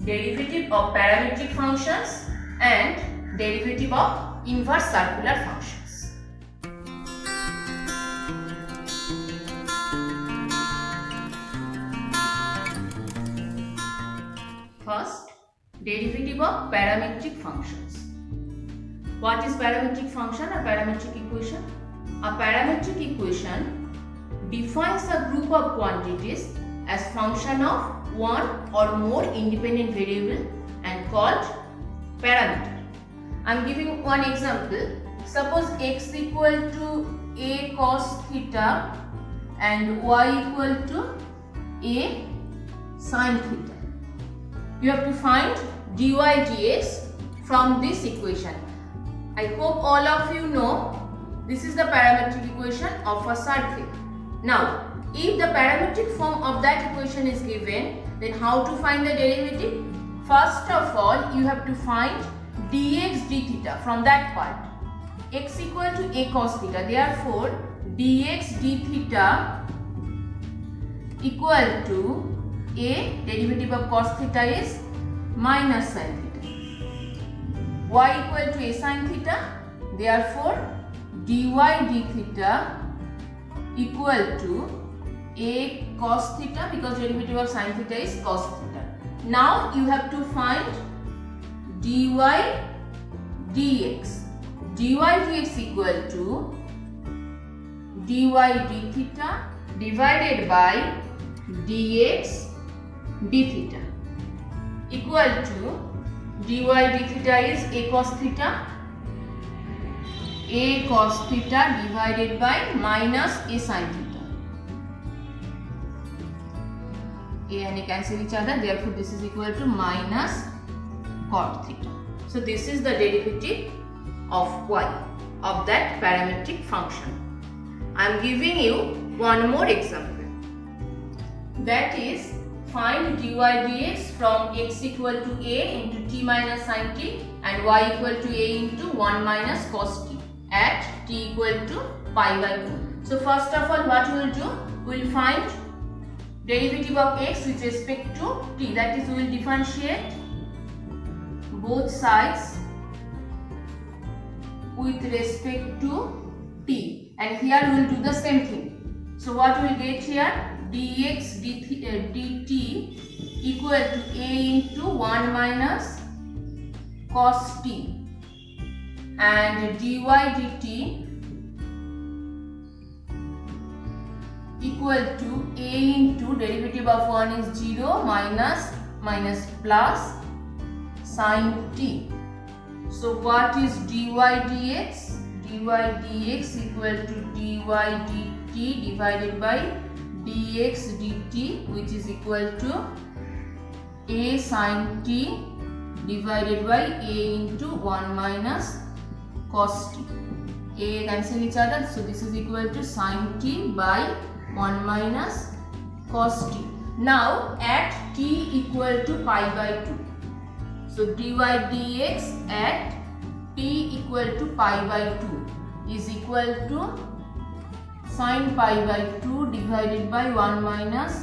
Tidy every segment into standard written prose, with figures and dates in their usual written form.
derivative of parametric functions and derivative of inverse circular functions. First, derivative of parametric functions. What is parametric function or parametric equation? A parametric equation defines a group of quantities as function of one or more independent variable and called parameter. I am giving one example. Suppose x equal to a cos theta and y equal to a sin theta. You have to find dy dx from this equation. I hope all of you know this is the parametric equation of a circle. Now, if the parametric form of that equation is given, then how to find the derivative? First of all, you have to find dx d theta from that part. X equal to a cos theta. Therefore, dx d theta equal to a, derivative of cos theta is minus sin theta. Y equal to a sin theta. Therefore, dy d theta equal to a cos theta, because derivative of sin theta is cos theta. Now you have to find dy dx. dy dx equal to dy d theta divided by dx d theta equal to dy d theta is a cos theta. A cos theta divided by minus a sin theta. A and A cancel each other, therefore this is equal to minus cot theta. So this is the derivative of y, of that parametric function. I am giving you one more example. That is, find dy dx from x equal to a into t minus sin t and y equal to a into 1 minus cos t at t equal to pi by 2. So first of all, what we will do? We will find derivative of x with respect to t, that is, we will differentiate both sides with respect to t, and here we will do the same thing. So what we will get here? Dx dt equal to a into 1 minus cos t and dy dt equal to a into, derivative of 1 is 0 minus plus sin t. So what is dy dx? dy dx equal to dy dt divided by dx dt, which is equal to a sin t divided by a into 1 minus cos t. A cancel each other, so this is equal to sin t by 1 minus cos t. Now at t equal to pi by 2. So dy dx at t equal to pi by 2 is equal to sin pi by 2 divided by 1 minus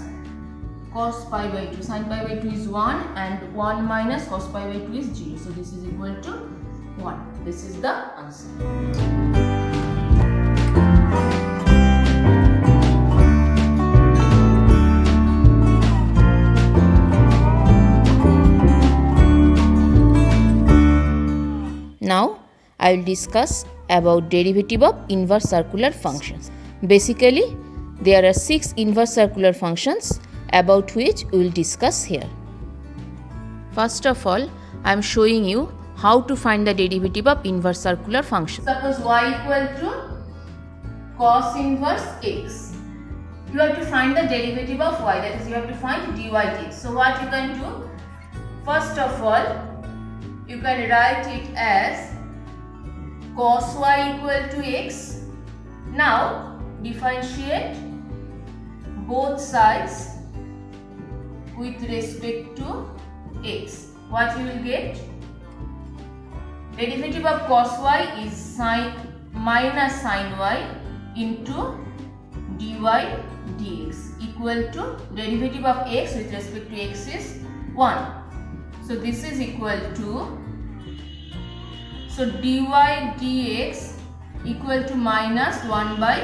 cos pi by 2. Sin pi by 2 is 1 and 1 minus cos pi by 2 is 0. So this is equal to 1. This is the answer. Now I will discuss about derivative of inverse circular functions. Basically, there are 6 inverse circular functions about which we will discuss here. First of all, I am showing you how to find the derivative of inverse circular function. Suppose y equal to cos inverse x. You have to find the derivative of y, that is, you have to find dy dx. So what you can do? First of all, you can write it as cos y equal to x. Now differentiate both sides with respect to x. What you will get? Derivative of cos y is sin minus sin y into dy dx equal to derivative of x with respect to x is 1. So this is equal to, so dy dx equal to minus 1 by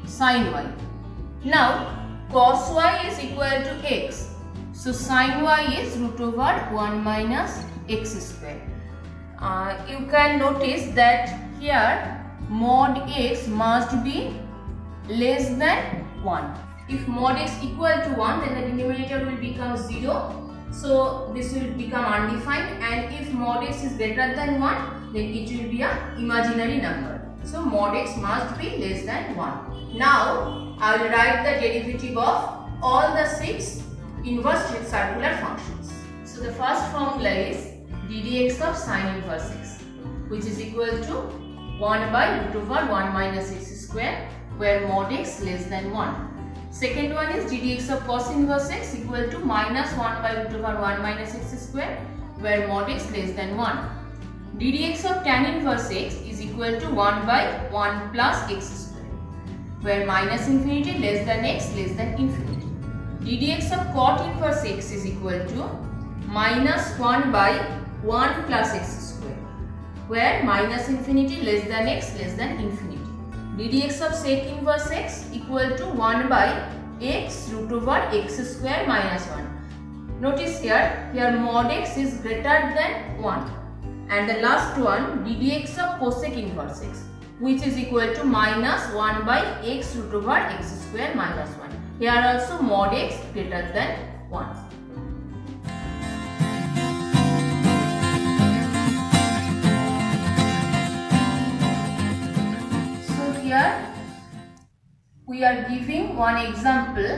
sin y. Now cos y is equal to x. So sin y is root over 1 minus x square. You can notice that here mod x must be less than 1. If mod x equal to 1, then the denominator will become 0. So this will become undefined, and if mod x is greater than 1, then it will be an imaginary number. So mod x must be less than 1. Now I will write the derivative of all the 6 inverse circular functions. So the first formula is d dx of sine inverse x, which is equal to 1 by root over 1 minus x square, where mod x less than 1. Second one is d dx of cos inverse x equal to minus 1 by root over 1 minus x square, where mod x less than 1. d dx of tan inverse x is equal to 1 by 1 plus x square, where minus infinity less than x less than infinity. d dx of cot inverse x is equal to minus 1 by 1 plus x square, where minus infinity less than x less than infinity. d dx of sec inverse x equal to 1 by x root over x square minus 1. Notice here mod x is greater than 1. And the last one, d dx of cosec inverse x, which is equal to minus 1 by x root over x square minus 1. Here also mod x greater than 1. Here we are giving one example.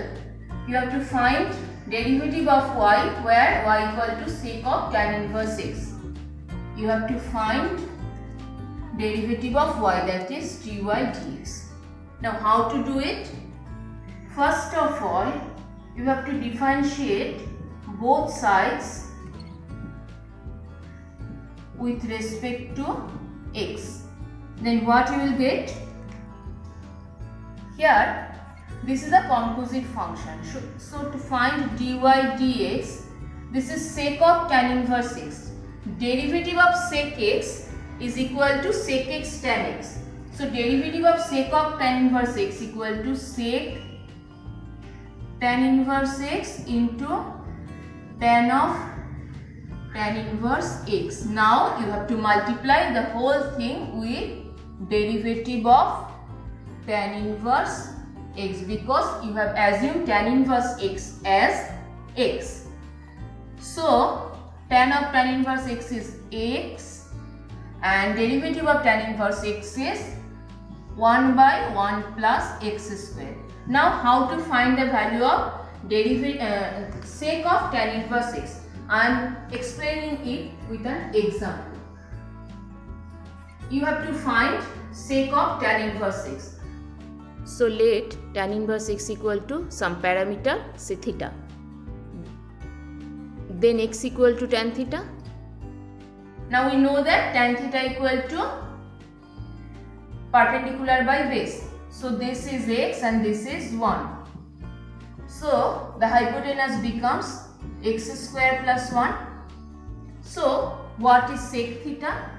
You have to find derivative of y where y equal to sec of tan inverse x. You have to find derivative of y, that is dy dx. Now how to do it? First of all, you have to differentiate both sides with respect to x. Then what you will get? Here, this is a composite function. So to find dy dx, this is sec of tan inverse x. Derivative of sec x is equal to sec x tan x. So derivative of sec of tan inverse x equal to sec tan inverse x into tan of tan inverse x. Now you have to multiply the whole thing with derivative of tan inverse x, because you have assumed tan inverse x as x. So tan of tan inverse x is x, and derivative of tan inverse x is 1 by 1 plus x square. Now how to find the value of sec of tan inverse x? I am explaining it with an example. You have to find sec of tan inverse x. So let tan inverse x equal to some parameter say theta. Then x equal to tan theta. Now we know that tan theta equal to perpendicular by base. So this is x and this is 1. So the hypotenuse becomes x square plus 1. So what is sec theta?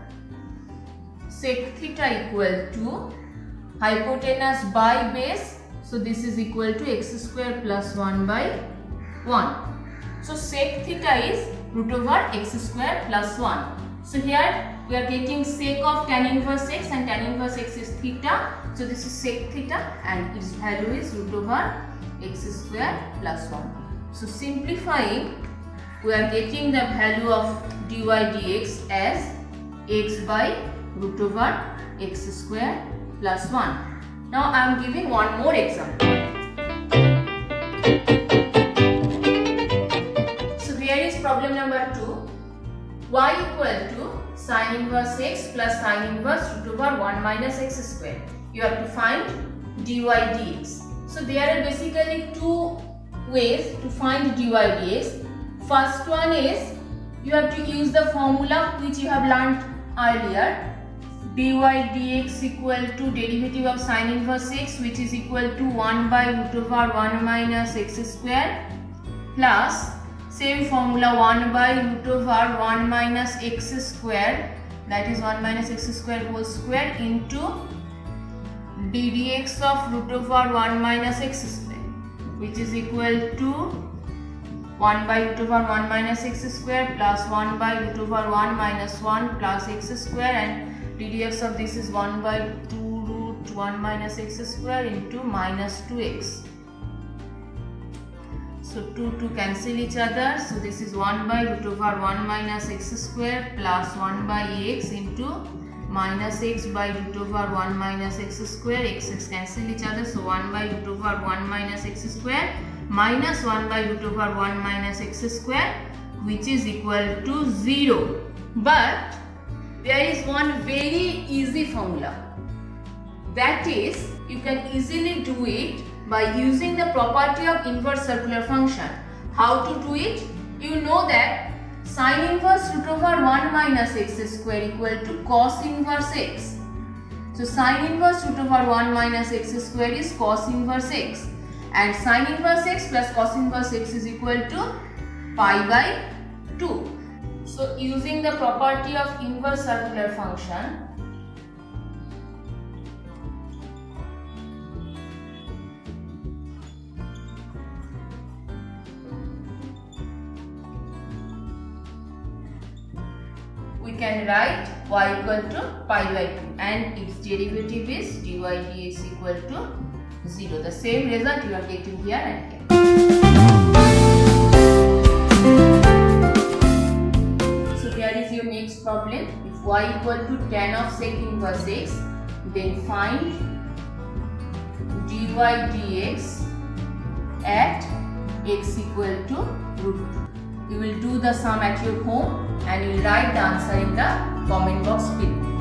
Sec theta equal to hypotenuse by base. So this is equal to x square plus 1 by 1. So sec theta is root over x square plus 1. So here we are getting sec of tan inverse x, and tan inverse x is theta. So this is sec theta and its value is root over x square plus 1. So simplifying, we are getting the value of dy dx as x by root over x square plus 1. Now I am giving one more example. So here is problem number 2. Y equal to sin inverse x plus sin inverse root over 1 minus x square. You have to find dy dx. So there are basically two ways to find dy dx. First one is you have to use the formula which you have learnt earlier. Dy dx equal to derivative of sin inverse x, which is equal to 1 by root over 1 minus x square, plus Same formula, 1 by root over 1 minus x square, that is 1 minus x square whole square into d dx of root over 1 minus x square, which is equal to 1 by root over 1 minus x square plus 1 by root over 1 minus 1 plus x square, and d dx of this is 1 by 2 root 1 minus x square into minus 2x. So 2 cancel each other. So this is 1 by root over 1 minus x square plus 1 by x into minus x by root over 1 minus x square. X cancel each other. So 1 by root over 1 minus x square minus 1 by root over 1 minus x square, which is equal to 0. But there is one very easy formula. That is, you can easily do it by using the property of inverse circular function. How to do it? You know that sin inverse root over 1 minus x square equal to cos inverse x. So sin inverse root over 1 minus x square is cos inverse x, and sin inverse x plus cos inverse x is equal to pi by 2. So using the property of inverse circular function, we can write y equal to pi by 2 and its derivative is dy dx equal to 0. The same result you are getting here and here. So here is your next problem. If y equal to tan of sec inverse x, then find dy dx at x equal to root 2. You will do the sum at your home and you will write the answer in the comment box below.